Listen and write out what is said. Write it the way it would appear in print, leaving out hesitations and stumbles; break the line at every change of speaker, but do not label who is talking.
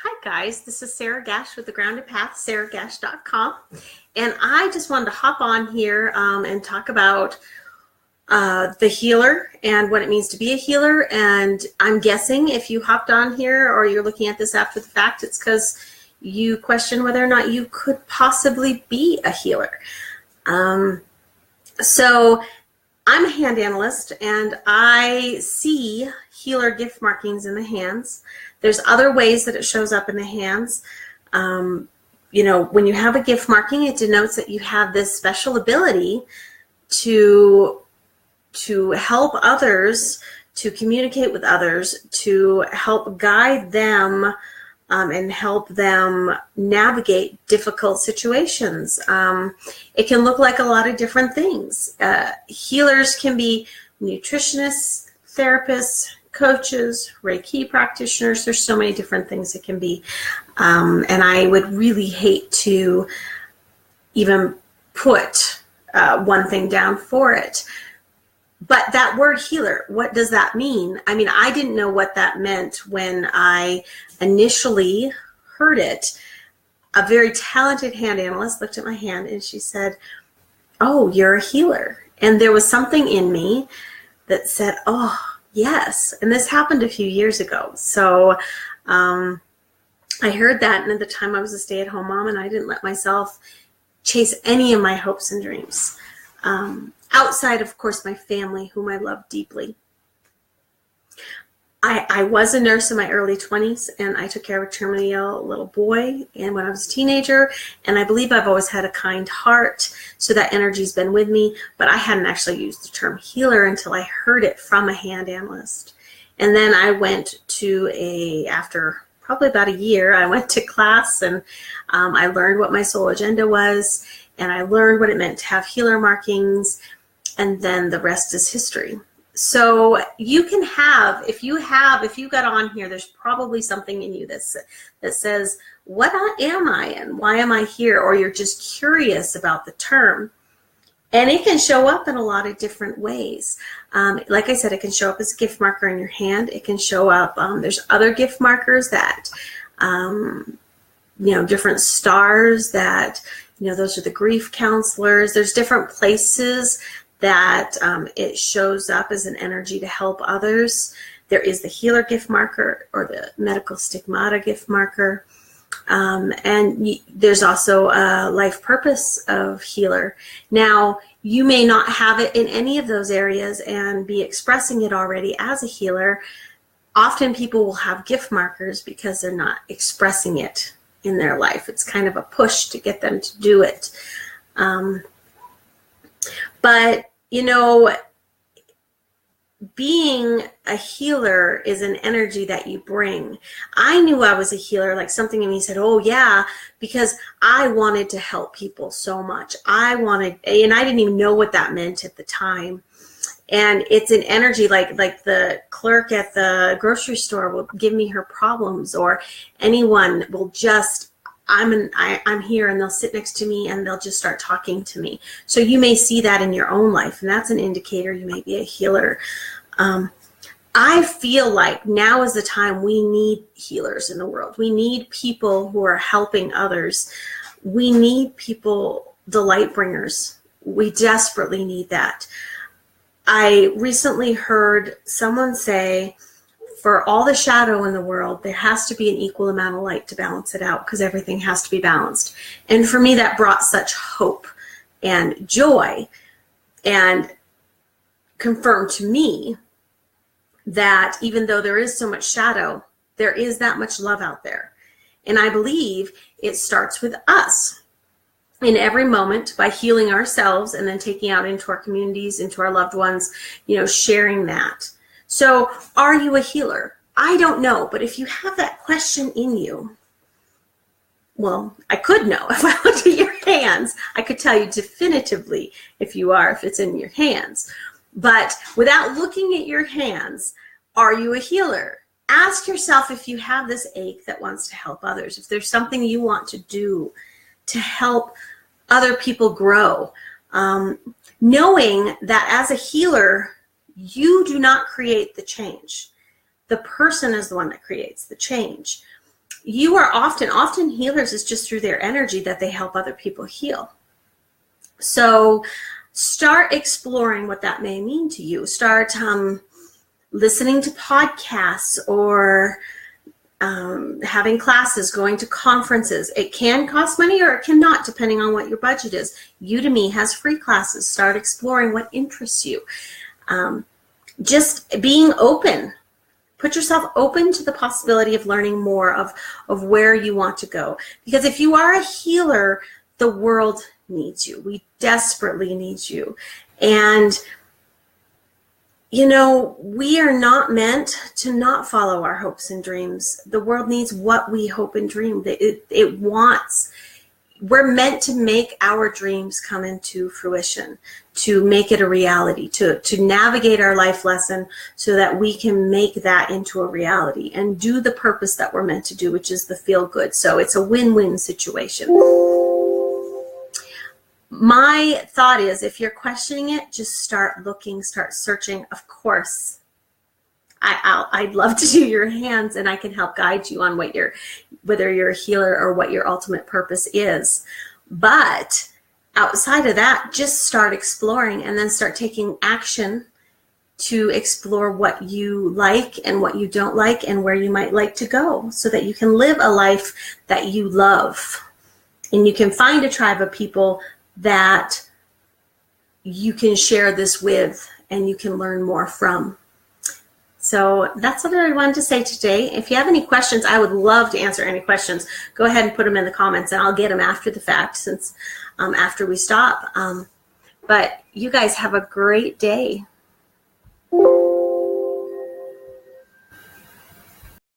Hi guys, this is Sarah Gash with The Grounded Path, sarahgash.com. And I just wanted to hop on here and talk about the healer and what it means to be a healer. And I'm guessing if you hopped on here or you're looking at this after the fact, it's because you question whether or not you could possibly be a healer. So I'm a hand analyst and I see healer gift markings in the hands. There's other ways that it shows up in the hands. When you have a gift marking, it denotes that you have this special ability to help others, to communicate with others, to help guide them and help them navigate difficult situations. It can look like a lot of different things. Healers can be nutritionists, therapists, coaches, Reiki practitioners. There's so many different things it can be. And I would really hate to even put one thing down for it. But that word healer, what does that mean? I mean, I didn't know what that meant when I initially heard it. A very talented hand analyst looked at my hand and she said, "Oh, you're a healer." And there was something in me that said, "Oh, yes." And this happened a few years ago. So I heard that, and at the time I was a stay-at-home mom, and I didn't let myself chase any of my hopes and dreams. Outside, of course, my family, whom I love deeply. I was a nurse in my early 20s, and I took care of a terminally ill little boy and when I was a teenager, and I believe I've always had a kind heart, so that energy's been with me, but I hadn't actually used the term healer until I heard it from a hand analyst. And then I went to after probably about a year, I went to class, and I learned what my soul agenda was, and I learned what it meant to have healer markings, and then the rest is history. So you can have, if you got on here, there's probably something in you that says, what am I and why am I here? Or you're just curious about the term. And it can show up in a lot of different ways. Like I said, it can show up as a gift marker in your hand. It can show up, there's other gift markers that, different stars that, those are the grief counselors. There's different places that it shows up as an energy to help others. There is the healer gift marker or the medical stigmata gift marker. And there's also a life purpose of healer. Now, you may not have it in any of those areas and be expressing it already as a healer. Often people will have gift markers because they're not expressing it in their life. It's kind of a push to get them to do it. But, being a healer is an energy that you bring. I knew I was a healer, like something in me said, oh yeah, because I wanted to help people so much. And I didn't even know what that meant at the time. And it's an energy like the clerk at the grocery store will give me her problems, or anyone will just, I'm here, and they'll sit next to me and they'll just start talking to me. So you may see that in your own life, and that's an indicator you may be a healer. I feel like now is the time we need healers in the world. We need people who are helping others. We need people, the light bringers. We desperately need that. I recently heard someone say, for all the shadow in the world, there has to be an equal amount of light to balance it out, because everything has to be balanced. And for me, that brought such hope and joy, and confirmed to me that even though there is so much shadow, there is that much love out there. And I believe it starts with us in every moment by healing ourselves and then taking out into our communities, into our loved ones, sharing that. So are you a healer? I don't know, but if you have that question in you, well, I could know. If I looked at your hands, I could tell you definitively if it's in your hands. But without looking at your hands, are you a healer? Ask yourself if you have this ache that wants to help others, if there's something you want to do to help other people grow. Knowing that as a healer, you do not create the change. The person is the one that creates the change. you are often healers is just through their energy that they help other people heal. So start exploring what that may mean to you. Start listening to podcasts or having classes, going to conferences. It can cost money or it cannot, depending on what your budget is. Udemy has free classes. Start exploring what interests you. Just being open. Put yourself open to the possibility of learning more of where you want to go. Because if you are a healer, the world needs you. We desperately need you. And, you know, we are not meant to not follow our hopes and dreams. The world needs what we hope and dream. It wants. We're meant to make our dreams come into fruition, to make it a reality, to navigate our life lesson so that we can make that into a reality and do the purpose that we're meant to do, which is the feel good. So it's a win-win situation. My thought is, if you're questioning it, just start looking, start searching. Of course, I'd love to do your hands, and I can help guide you on whether you're a healer or what your ultimate purpose is. But outside of that, just start exploring and then start taking action to explore what you like and what you don't like and where you might like to go so that you can live a life that you love. And you can find a tribe of people that you can share this with and you can learn more from. So that's what I wanted to say today. If you have any questions, I would love to answer any questions. Go ahead and put them in the comments and I'll get them after the fact, since after we stop. But you guys have a great day.